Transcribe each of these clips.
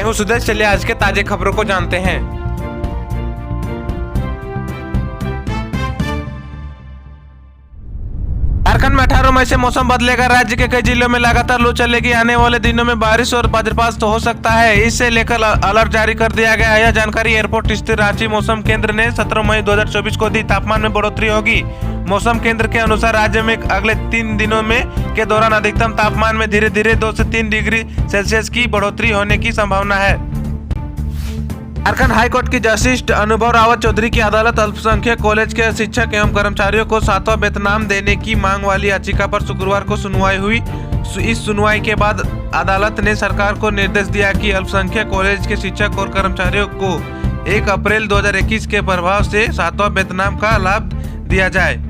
हूं सुदेश। चलिए आज के ताजे खबरों को जानते हैं। झारखंड में 18 मई से मौसम बदलेगा। राज्य के कई जिलों में लगातार लू चलेगी। आने वाले दिनों में बारिश और वज्रपात हो सकता है। इससे लेकर अलर्ट जारी कर दिया गया है। यह जानकारी एयरपोर्ट स्थित रांची मौसम केंद्र ने 17 मई 2024 को दी। तापमान में बढ़ोतरी होगी। मौसम केंद्र के अनुसार राज्य में अगले 3 दिनों में के दौरान अधिकतम तापमान में धीरे धीरे 2 से 3 डिग्री सेल्सियस की बढ़ोतरी होने की संभावना है। झारखंड हाईकोर्ट की जस्टिस अनुभव रावत चौधरी की अदालत अल्पसंख्यक कॉलेज के शिक्षक एवं कर्मचारियों को 7वां वेतनमान देने की मांग वाली याचिका पर शुक्रवार को सुनवाई हुई। इस सुनवाई के बाद अदालत ने सरकार को निर्देश दिया कि अल्पसंख्यक कॉलेज के शिक्षक और कर्मचारियों को 1 अप्रैल 2021 के प्रभाव से 7वां वेतनमान का लाभ दिया जाए।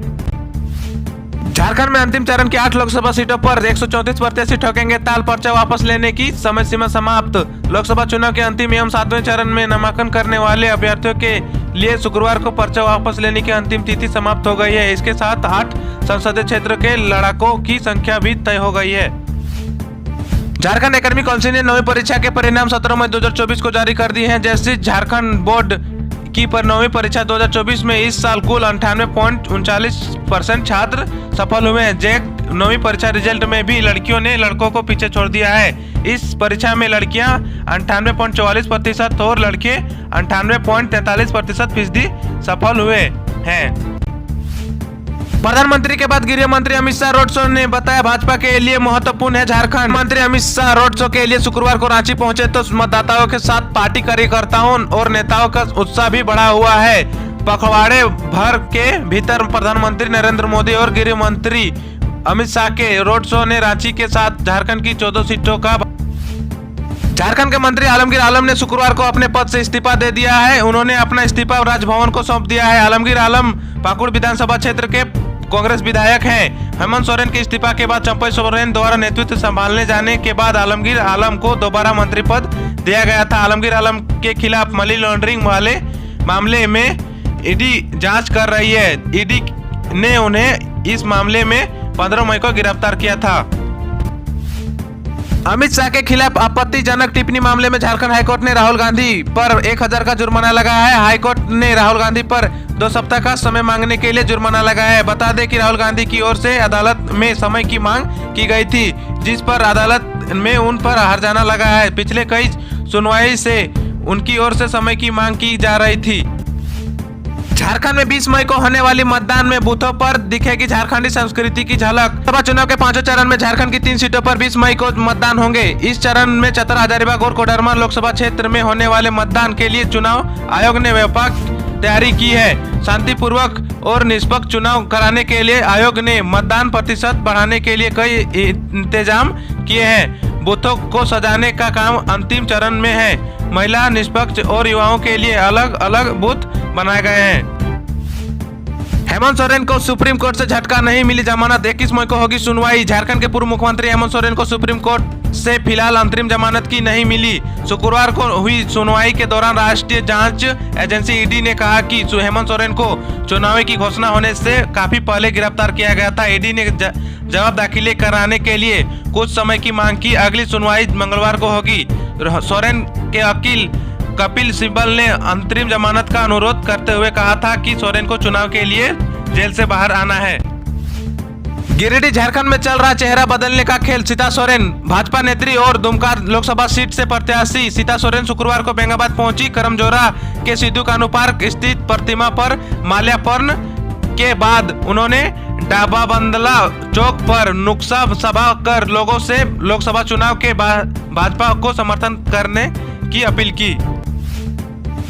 झारखंड में अंतिम चरण की 8 लोकसभा सीटों पर 134 प्रत्याशी ठोकेंगे ताल। पर्चा वापस लेने की समय सीमा समाप्त। लोकसभा चुनाव के अंतिम एवं 7वें चरण में नामांकन करने वाले अभ्यर्थियों के लिए शुक्रवार को पर्चा वापस लेने की अंतिम तिथि समाप्त हो गई है। इसके साथ 8 संसदीय क्षेत्र के लड़ाकों की संख्या भी तय हो गई है। झारखंड एकेडमिक काउंसिल ने 9वीं परीक्षा के परिणाम 17 मई 2024 को जारी कर दिए हैं। जैसे झारखंड बोर्ड की 9वीं परीक्षा 2024 में इस साल कुल 98.39% छात्र सफल हुए हैं। जैक 9वीं परीक्षा रिजल्ट में भी लड़कियों ने लड़कों को पीछे छोड़ दिया है। इस परीक्षा में लड़कियां 98.44% और लड़के 98.43% सफल हुए हैं। प्रधानमंत्री के बाद गृह मंत्री अमित शाह रोड शो ने बताया भाजपा के लिए महत्वपूर्ण है। झारखंड मंत्री अमित शाह रोड शो के लिए शुक्रवार को रांची पहुंचे तो मतदाताओं के साथ पार्टी कार्यकर्ताओं और नेताओं का उत्साह भी बढ़ा हुआ है। पखवाड़े भर के भीतर प्रधानमंत्री नरेंद्र मोदी और गृह मंत्री अमित शाह के रोड शो ने रांची के साथ झारखंड की 14 सीटों का। झारखंड के मंत्री आलमगीर आलम ने शुक्रवार को अपने पद से इस्तीफा दे दिया है। उन्होंने अपना इस्तीफा राजभवन को सौंप दिया है। आलमगीर आलम पाकुड़ विधानसभा क्षेत्र के कांग्रेस विधायक हैं। हेमंत सोरेन के इस्तीफा के बाद चंपई सोरेन द्वारा नेतृत्व संभालने जाने के बाद आलमगीर आलम को दोबारा मंत्री पद दिया गया था। आलमगीर आलम के खिलाफ मनी लॉन्ड्रिंग वाले मामले में ईडी जांच कर रही है। ईडी ने उन्हें इस मामले में 15 मई को गिरफ्तार किया था। अमित शाह के खिलाफ आपत्तिजनक टिप्पणी मामले में झारखंड हाईकोर्ट ने राहुल गांधी पर 1000 का जुर्माना लगाया है। हाईकोर्ट ने राहुल गांधी पर 2 सप्ताह का समय मांगने के लिए जुर्माना लगाया है। बता दें कि राहुल गांधी की ओर से अदालत में समय की मांग की गई थी, जिस पर अदालत में उन पर हर्जाना लगा है। पिछले कई सुनवाई से उनकी ओर से समय की मांग की जा रही थी। झारखंड में 20 मई को होने वाली मतदान में बूथों पर दिखेगी झारखंडी संस्कृति की झलक। लोकसभा चुनाव के 5वें चरण में झारखंड की 3 सीटों पर 20 मई को मतदान होंगे। इस चरण में चतरा, हजारीबाग और कोडरमा लोकसभा क्षेत्र में होने वाले मतदान के लिए चुनाव आयोग ने व्यापक तैयारी की है। शांतिपूर्वक और निष्पक्ष चुनाव कराने के लिए आयोग ने मतदान प्रतिशत बढ़ाने के लिए कई इंतजाम किए हैं। बूथों को सजाने का काम अंतिम चरण में है। महिला, निष्पक्ष और युवाओं के लिए अलग अलग बूथ बनाए गए हैं। हेमंत सोरेन को सुप्रीम कोर्ट से झटका, नहीं मिली जमानत। 21 मई को होगी सुनवाई। झारखंड के पूर्व मुख्यमंत्री हेमंत सोरेन को सुप्रीम कोर्ट से फिलहाल अंतरिम जमानत की नहीं मिली। शुक्रवार को हुई सुनवाई के दौरान राष्ट्रीय जांच एजेंसी ईडी ने कहा कि हेमंत सोरेन को चुनाव की घोषणा होने से काफी पहले गिरफ्तार किया गया था। ईडी ने जवाब दाखिले कराने के लिए कुछ समय की मांग की। अगली सुनवाई मंगलवार को होगी। सोरेन के वकील कपिल सिब्बल ने अंतरिम जमानत का अनुरोध करते हुए कहा था कि सोरेन को चुनाव के लिए जेल से बाहर आना है। गिरिडीह झारखंड में चल रहा चेहरा बदलने का खेल। सीता सोरेन भाजपा नेत्री और दुमका लोकसभा सीट से प्रत्याशी सीता सोरेन शुक्रवार को बेंगाबाद पहुंची। करमजोरा के सिद्धू कान्हू पार्क स्थित प्रतिमा पर माल्यार्पण के बाद उन्होंने डाबाबंदला चौक पर नुक्सा सभा कर लोगों से लोकसभा चुनाव के भाजपा को समर्थन करने की अपील की।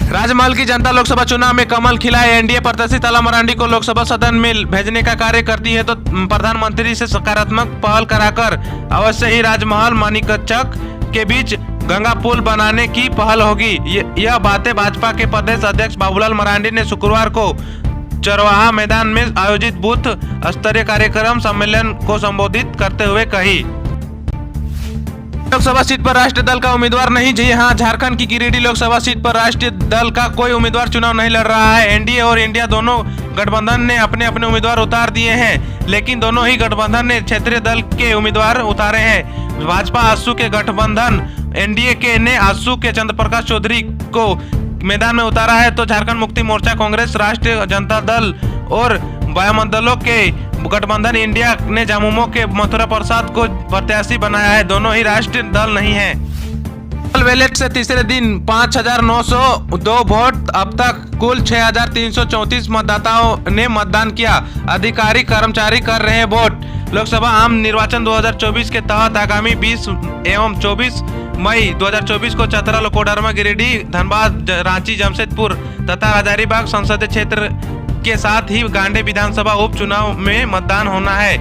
राजमहल की जनता लोकसभा चुनाव में कमल खिलाए। एनडीए प्रत्याशी ताला मरांडी को लोकसभा सदन में भेजने का कार्य करती है तो प्रधानमंत्री से सकारात्मक पहल कराकर अवश्य ही राजमहल मानिकचक के बीच गंगा पुल बनाने की पहल होगी। यह बातें भाजपा के प्रदेश अध्यक्ष बाबूलाल मरांडी ने शुक्रवार को चरवाहा मैदान में आयोजित बूथ स्तरीय कार्यक्रम सम्मेलन को संबोधित करते हुए कही। लोकसभा सीट पर राष्ट्रीय दल का उम्मीदवार नहीं। जी हां, झारखंड की गिरिडीह लोकसभा सीट पर राष्ट्रीय दल का कोई उम्मीदवार चुनाव नहीं लड़ रहा है। एनडीए और इंडिया दोनों गठबंधन ने अपने अपने उम्मीदवार उतार दिए हैं, लेकिन दोनों ही गठबंधन ने क्षेत्रीय दल के उम्मीदवार उतारे हैं। भाजपा आसू के गठबंधन एनडीए के ने आसू के चंद्र प्रकाश चौधरी को मैदान में उतारा है, तो झारखंड मुक्ति मोर्चा, कांग्रेस, राष्ट्रीय जनता दल और वामदलों के गठबंधन इंडिया ने झामुमो के मथुरा प्रसाद को प्रत्याशी बनाया है। दोनों ही राष्ट्रीय दल नहीं है। बैलेट से तीसरे दिन 5,902 वोट, अब तक कुल 6,334 मतदाताओं ने मतदान किया। अधिकारी कर्मचारी कर रहे हैं वोट। लोकसभा आम निर्वाचन 2024 के तहत आगामी 20 एवं 24 मई 2024 को चतरा, कोडरमा, गिरिडीह, धनबाद, रांची, जमशेदपुर तथा हजारीबाग संसदीय क्षेत्र के साथ ही गांडे विधानसभा उपचुनाव में मतदान होना है।